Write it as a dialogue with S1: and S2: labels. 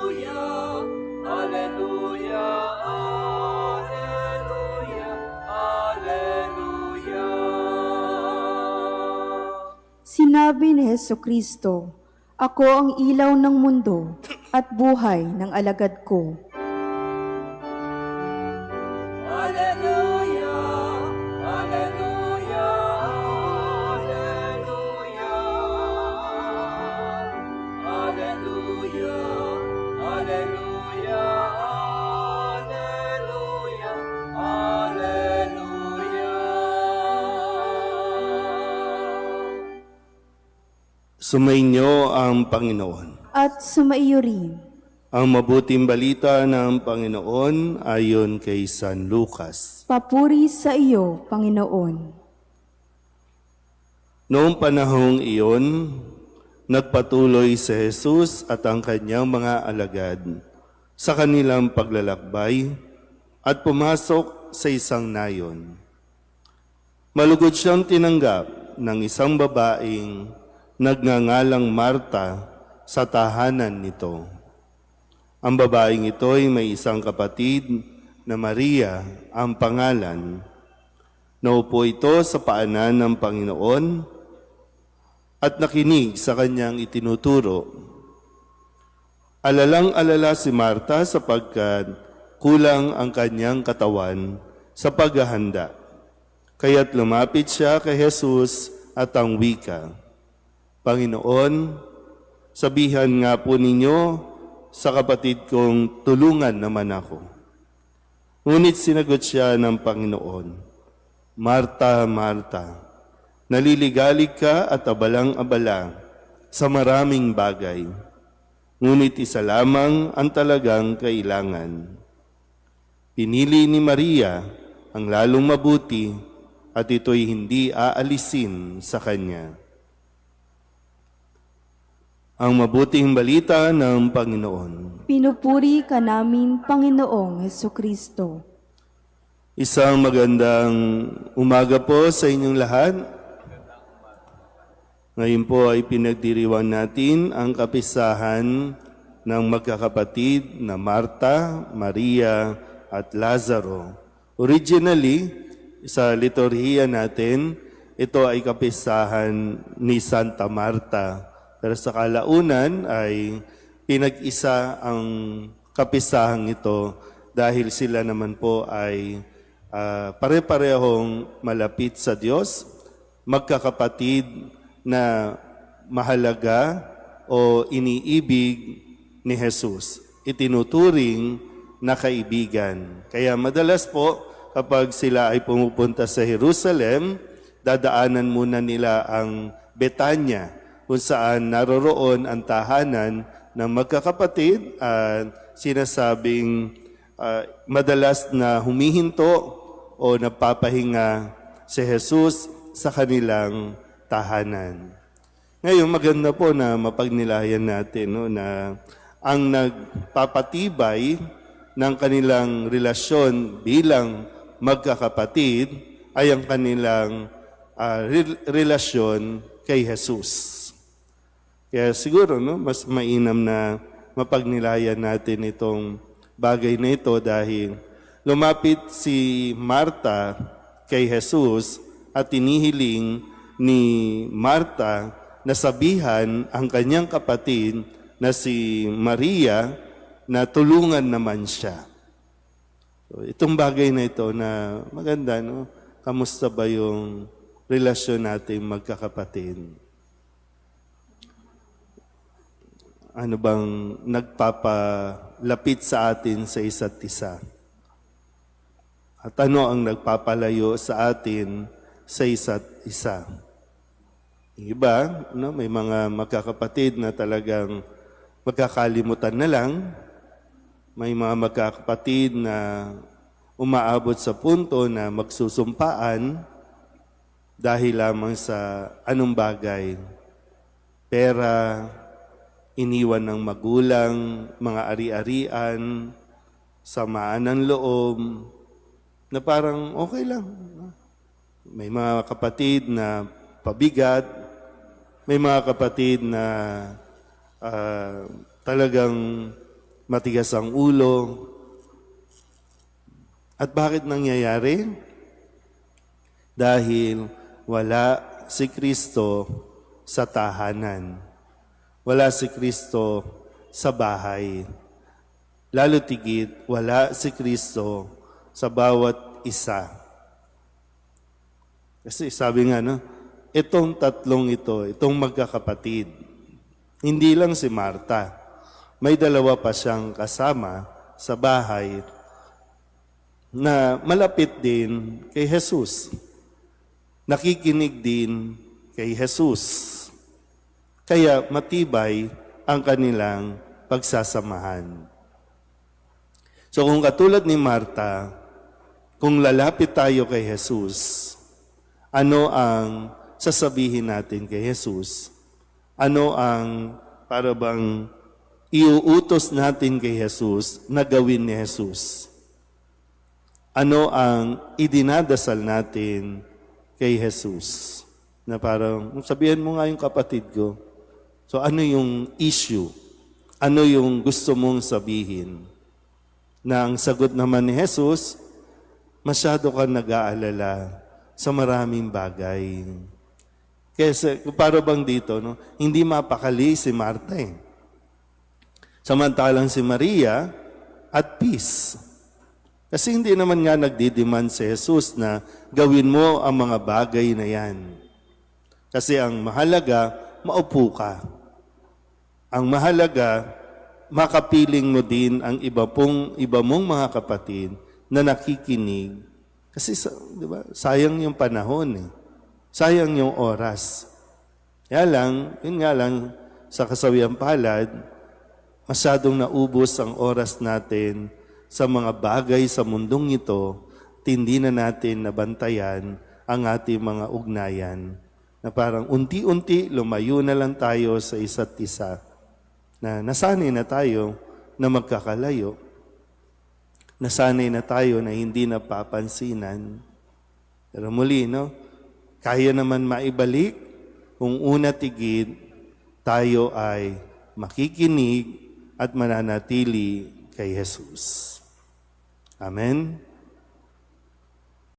S1: Alleluia, Alleluia, Alleluia.
S2: Sinabi ni Hesukristo, "Ako ang ilaw ng mundo at buhay ng alagad ko."
S1: Alleluia, Alleluia, Alleluia. Alleluia, Alleluia, Alleluia, Alleluia.
S3: Sumainyo ang Panginoon.
S2: At sumaiyo rin.
S3: Ang mabuting balita ng Panginoon ayon kay San Lucas.
S2: Papuri sa iyo, Panginoon.
S3: Noong panahong iyon, nagpatuloy si Jesus at ang kanyang mga alagad sa kanilang paglalakbay at pumasok sa isang nayon. Malugod siyang tinanggap ng isang babaeng nagngangalang Marta sa tahanan nito. Ang babaeng ito ay may isang kapatid na Maria ang pangalan. Naupo ito sa paanan ng Panginoon at nakinig sa kanyang itinuturo. Alalang-alala si Marta sapagkat kulang ang kanyang katawan sa paghahanda. Kaya't lumapit siya kay Jesus at ang wika, "Panginoon, sabihan nga po ninyo sa kapatid kong tulungan naman ako." Ngunit sinagot siya ng Panginoon, "Marta, Marta, naliligalig ka at abalang-abala sa maraming bagay. Ngunit isa lamang ang talagang kailangan. Pinili ni Maria ang lalong mabuti at ito'y hindi aalisin sa kanya." Ang mabuting balita ng Panginoon.
S2: Pinupuri ka namin, Panginoong Hesukristo.
S3: Isang magandang umaga po sa inyong lahat. Ngayon po ay pinagdiriwang natin ang kapisahan ng magkakapatid na Marta, Maria at Lazaro. Originally, sa liturhiya natin, ito ay kapisahan ni Santa Marta. Pero sa kalaunan ay pinag-isa ang kapisahang ito dahil sila naman po ay pare-parehong malapit sa Diyos, magkakapatid na mahalaga o iniibig ni Jesus. Itinuturing na kaibigan. Kaya madalas po kapag sila ay pumupunta sa Jerusalem, dadaanan muna nila ang Betanya, kung saan naroroon ang tahanan ng magkakapatid at sinasabing madalas na humihinto o nagpapahinga si Jesus sa kanilang tahanan. Ngayon, maganda po na mapagnilayan natin na ang nagpapatibay ng kanilang relasyon bilang magkakapatid ay ang kanilang relasyon kay Jesus. Kaya siguro mas mainam na mapagnilayan natin itong bagay na ito dahil lumapit si Marta kay Jesus at tinihiling ni Marta na sabihan ang kanyang kapatid na si Maria na tulungan naman siya. So, itong bagay na ito na maganda, no? Kamusta ba yung relasyon natin magkakapatid? Ano bang nagpapalapit sa atin sa isa't isa? At ano ang nagpapalayo sa atin sa isa't isa? Yung iba, may mga magkakapatid na talagang magkakalimutan na lang. May mga magkakapatid na umaabot sa punto na magsusumpaan dahil lamang sa anong bagay. Pera, iniwan ng magulang, mga ari-arian, samaan ng loob, na parang okay lang. May mga kapatid na pabigat, may mga kapatid na talagang matigas ang ulo. At bakit nangyayari? Dahil wala si Kristo sa tahanan. Wala si Kristo sa bahay. Lalo tigit, wala si Kristo sa bawat isa. Kasi sabi nga, no, itong tatlong ito, itong magkakapatid, hindi lang si Marta. May dalawa pa siyang kasama sa bahay na malapit din kay Jesus. Nakikinig din kay Jesus. Kaya matibay ang kanilang pagsasamahan. So kung katulad ni Marta, kung lalapit tayo kay Jesus, ano ang sasabihin natin kay Jesus? Ano ang para bang iuutos natin kay Jesus na gawin ni Jesus? Ano ang idinadasal natin kay Jesus? Na parang, sabihin mo nga yung kapatid ko. So ano yung issue? Ano yung gusto mong sabihin? Na ang sagot naman ni Jesus, masyado ka nag-aalala sa maraming bagay. Kasi para bang dito, no, hindi mapakali si Marta eh. Samantalang si Maria at peace. Kasi hindi naman nga nagdidemand si Jesus na gawin mo ang mga bagay na yan. Kasi ang mahalaga, maupo ka. Ang mahalaga, makapiling mo din ang iba mong mga kapatid na nakikinig. Kasi di ba, sayang yung panahon eh. Sayang yung oras. Kaya lang, yun nga lang, sa kasawiang palad, masyadong naubos ang oras natin sa mga bagay sa mundong ito, hindi na natin nabantayan ang ating mga ugnayan. Na parang unti-unti lumayo na lang tayo sa isa't isa. Na nasanay na tayo na magkakalayo. Nasanay na tayo na hindi napapansinan. Pero muli, no? Kaya naman maibalik kung una tigid tayo ay makikinig at mananatili kay Jesus. Amen.